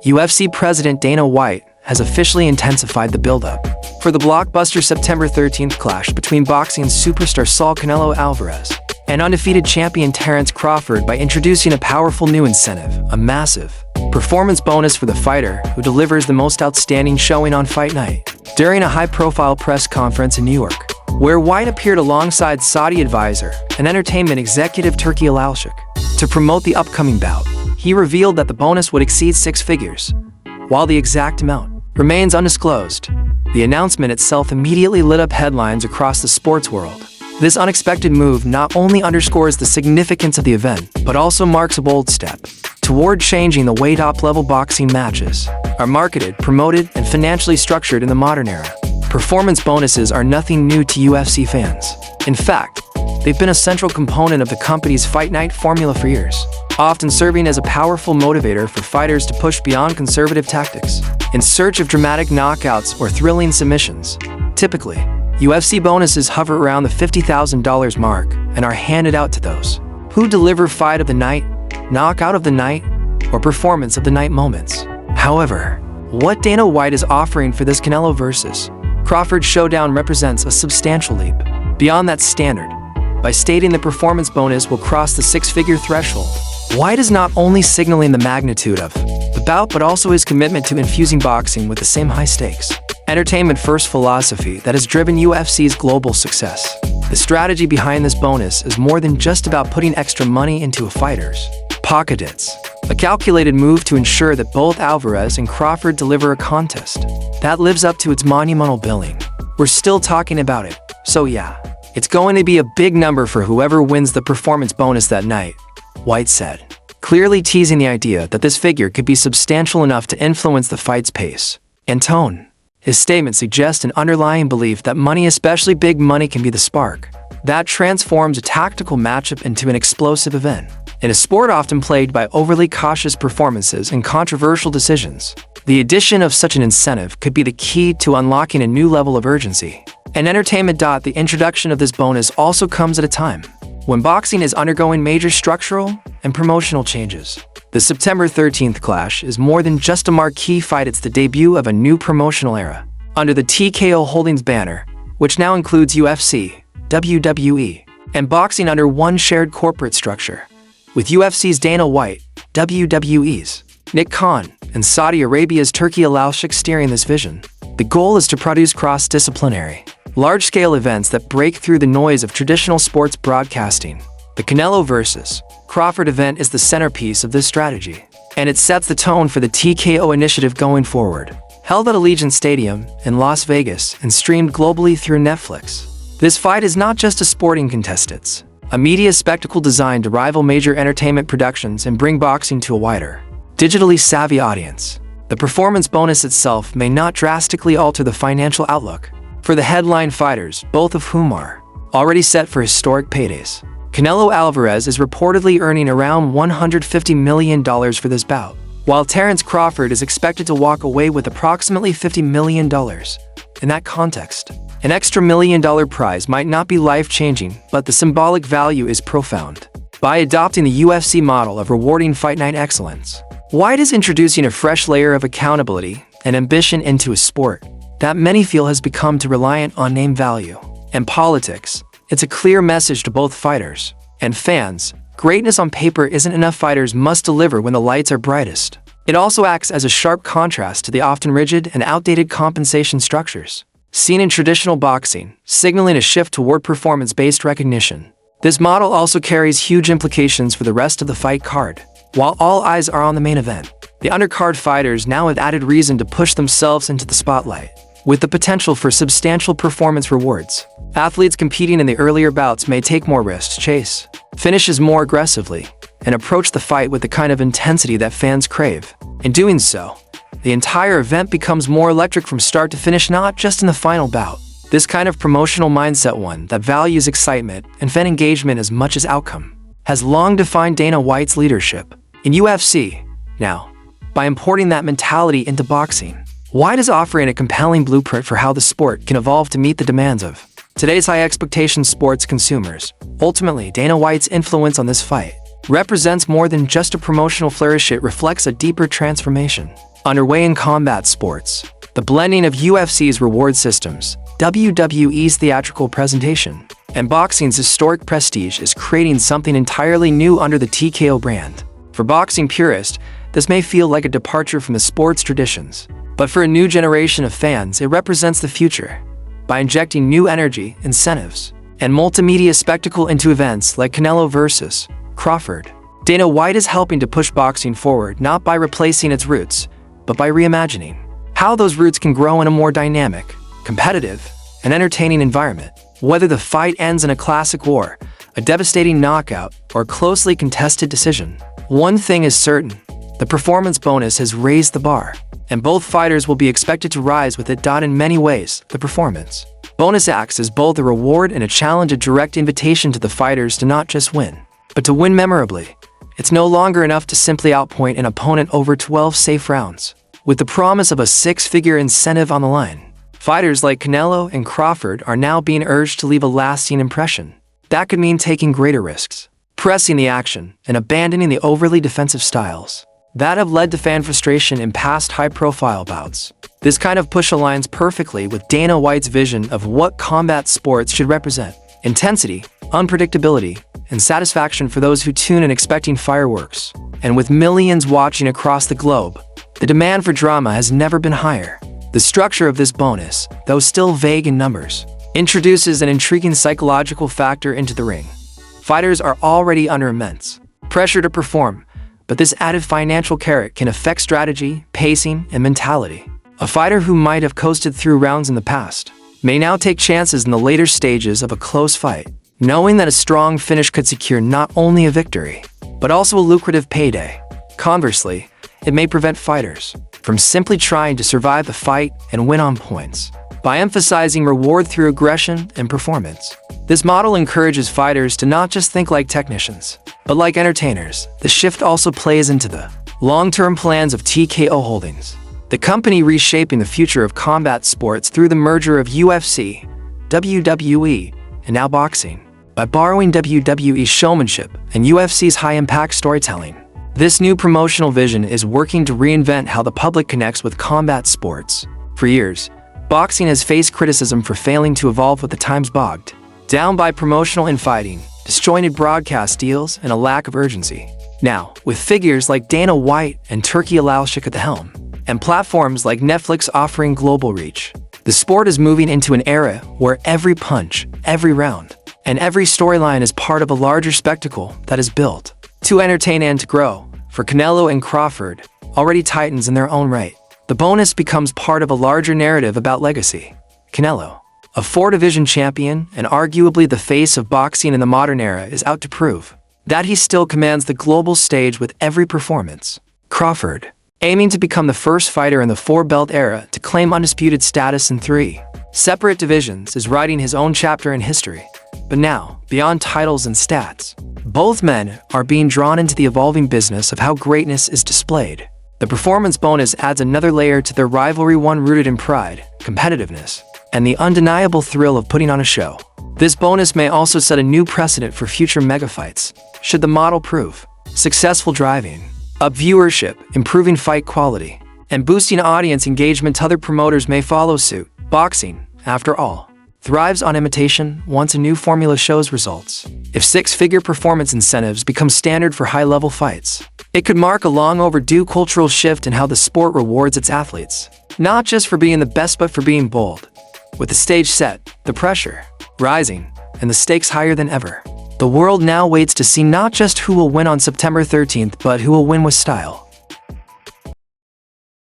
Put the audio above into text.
UFC President Dana White has officially intensified the build-up for the blockbuster September 13th clash between boxing superstar Canelo Alvarez and undefeated champion Terence Crawford by introducing a powerful new incentive, a massive performance bonus for the fighter who delivers the most outstanding showing on fight night. During a high-profile press conference in New York, where White appeared alongside Saudi advisor and entertainment executive Turki Alalshik to promote the upcoming bout, he revealed that the bonus would exceed 6 figures. While the exact amount remains undisclosed, the announcement itself immediately lit up headlines across the sports world. This unexpected move not only underscores the significance of the event, but also marks a bold step toward changing the way top-level boxing matches are marketed, promoted, and financially structured in the modern era. Performance bonuses are nothing new to UFC fans. In fact, they've been a central component of the company's fight night formula for years, often serving as a powerful motivator for fighters to push beyond conservative tactics in search of dramatic knockouts or thrilling submissions. Typically, UFC bonuses hover around the $50,000 mark and are handed out to those who deliver fight of the night, knockout of the night, or performance of the night moments. However, what Dana White is offering for this Canelo vs. Crawford showdown represents a substantial leap beyond that standard. By stating the performance bonus will cross the 6-figure threshold, White is not only signaling the magnitude of the bout but also his commitment to infusing boxing with the same high-stakes, entertainment-first philosophy that has driven UFC's global success. The strategy behind this bonus is more than just about putting extra money into a fighter's pocket. It's a calculated move to ensure that both Alvarez and Crawford deliver a contest that lives up to its monumental billing. We're still talking about it, so yeah, it's going to be a big number for whoever wins the performance bonus that night, White said, clearly teasing the idea that this figure could be substantial enough to influence the fight's pace and tone. His statement suggests an underlying belief that money, especially big money, can be the spark that transforms a tactical matchup into an explosive event. In a sport often plagued by overly cautious performances and controversial decisions, the addition of such an incentive could be the key to unlocking a new level of urgency and entertainment. The introduction of this bonus also comes at a time when boxing is undergoing major structural and promotional changes. The September 13th clash is more than just a marquee fight, it's the debut of a new promotional era under the TKO Holdings banner, which now includes UFC, WWE, and boxing under one shared corporate structure. With UFC's Dana White, WWE's Nick Khan, and Saudi Arabia's Turki Alalshik steering this vision, the goal is to produce cross-disciplinary, large-scale events that break through the noise of traditional sports broadcasting. The Canelo vs. Crawford event is the centerpiece of this strategy, and it sets the tone for the TKO initiative going forward. Held at Allegiant Stadium in Las Vegas and streamed globally through Netflix, this fight is not just a sporting contest, it's a media spectacle designed to rival major entertainment productions and bring boxing to a wider, digitally savvy audience. The performance bonus itself may not drastically alter the financial outlook for the headline fighters, both of whom are already set for historic paydays. Canelo Alvarez is reportedly earning around $150 million for this bout, while Terence Crawford is expected to walk away with approximately $50 million. In that context, an extra $1 million prize might not be life-changing, but the symbolic value is profound. By adopting the UFC model of rewarding fight night excellence, White is introducing a fresh layer of accountability and ambition into a sport that many feel has become too reliant on name value and politics. It's a clear message to both fighters and fans. Greatness on paper isn't enough. Fighters must deliver when the lights are brightest. It also acts as a sharp contrast to the often rigid and outdated compensation structures seen in traditional boxing, signaling a shift toward performance-based recognition. This model also carries huge implications for the rest of the fight card. While all eyes are on the main event, the undercard fighters now have added reason to push themselves into the spotlight, with the potential for substantial performance rewards. Athletes competing in the earlier bouts may take more risks, chase finishes more aggressively, and approach the fight with the kind of intensity that fans crave. In doing so, the entire event becomes more electric from start to finish, not just in the final bout. This kind of promotional mindset, one that values excitement and fan engagement as much as outcome, has long defined Dana White's leadership in UFC. Now, by importing that mentality into boxing, White is offering a compelling blueprint for how the sport can evolve to meet the demands of today's high-expectation sports consumers. Ultimately, Dana White's influence on this fight represents more than just a promotional flourish. It reflects a deeper transformation Underway in combat sports, the blending of UFC's reward systems, WWE's theatrical presentation, and boxing's historic prestige is creating something entirely new under the TKO brand. For boxing purists, this may feel like a departure from the sport's traditions, but for a new generation of fans, it represents the future. By injecting new energy, incentives, and multimedia spectacle into events like Canelo vs. Crawford, Dana White is helping to push boxing forward not by replacing its roots, but by reimagining how those roots can grow in a more dynamic, competitive, and entertaining environment. Whether the fight ends in a classic war, a devastating knockout, or a closely contested decision, one thing is certain: the performance bonus has raised the bar, and both fighters will be expected to rise with it. In many ways, the performance bonus acts as both a reward and a challenge, a direct invitation to the fighters to not just win, but to win memorably. It's no longer enough to simply outpoint an opponent over 12 safe rounds. With the promise of a six-figure incentive on the line, fighters like Canelo and Crawford are now being urged to leave a lasting impression. That could mean taking greater risks, pressing the action, and abandoning the overly defensive styles that have led to fan frustration in past high-profile bouts. This kind of push aligns perfectly with Dana White's vision of what combat sports should represent: intensity, unpredictability, and satisfaction for those who tune in expecting fireworks. And with millions watching across the globe, the demand for drama has never been higher. The structure of this bonus, though still vague in numbers, introduces an intriguing psychological factor into the ring. Fighters are already under immense pressure to perform, but this added financial carrot can affect strategy, pacing, and mentality. A fighter who might have coasted through rounds in the past may now take chances in the later stages of a close fight, knowing that a strong finish could secure not only a victory, but also a lucrative payday. Conversely, it may prevent fighters from simply trying to survive the fight and win on points. By emphasizing reward through aggression and performance, this model encourages fighters to not just think like technicians, but like entertainers. The shift also plays into the long-term plans of TKO Holdings, the company reshaping the future of combat sports through the merger of UFC, WWE, and now boxing. By borrowing WWE's showmanship and UFC's high-impact storytelling, this new promotional vision is working to reinvent how the public connects with combat sports. For years, boxing has faced criticism for failing to evolve with the times, bogged down by promotional infighting, disjointed broadcast deals, and a lack of urgency. Now, with figures like Dana White and Turki Alalshik at the helm, and platforms like Netflix offering global reach, the sport is moving into an era where every punch, every round, and every storyline is part of a larger spectacle that is built to entertain and to grow. For Canelo and Crawford, already titans in their own right, the bonus becomes part of a larger narrative about legacy. Canelo, a four-division champion and arguably the face of boxing in the modern era, is out to prove that he still commands the global stage with every performance. Crawford, aiming to become the first fighter in the four-belt era to claim undisputed status in three separate divisions, is writing his own chapter in history. But now, beyond titles and stats, both men are being drawn into the evolving business of how greatness is displayed. The performance bonus adds another layer to their rivalry, one rooted in pride, competitiveness, and the undeniable thrill of putting on a show. This bonus may also set a new precedent for future megafights, should the model prove successful, driving up viewership, improving fight quality, and boosting audience engagement. Other promoters may follow suit. Boxing, after all, thrives on imitation once a new formula shows results. If six-figure performance incentives become standard for high-level fights, it could mark a long-overdue cultural shift in how the sport rewards its athletes, not just for being the best but for being bold. With the stage set, the pressure rising, and the stakes higher than ever, the world now waits to see not just who will win on September 13th, but who will win with style.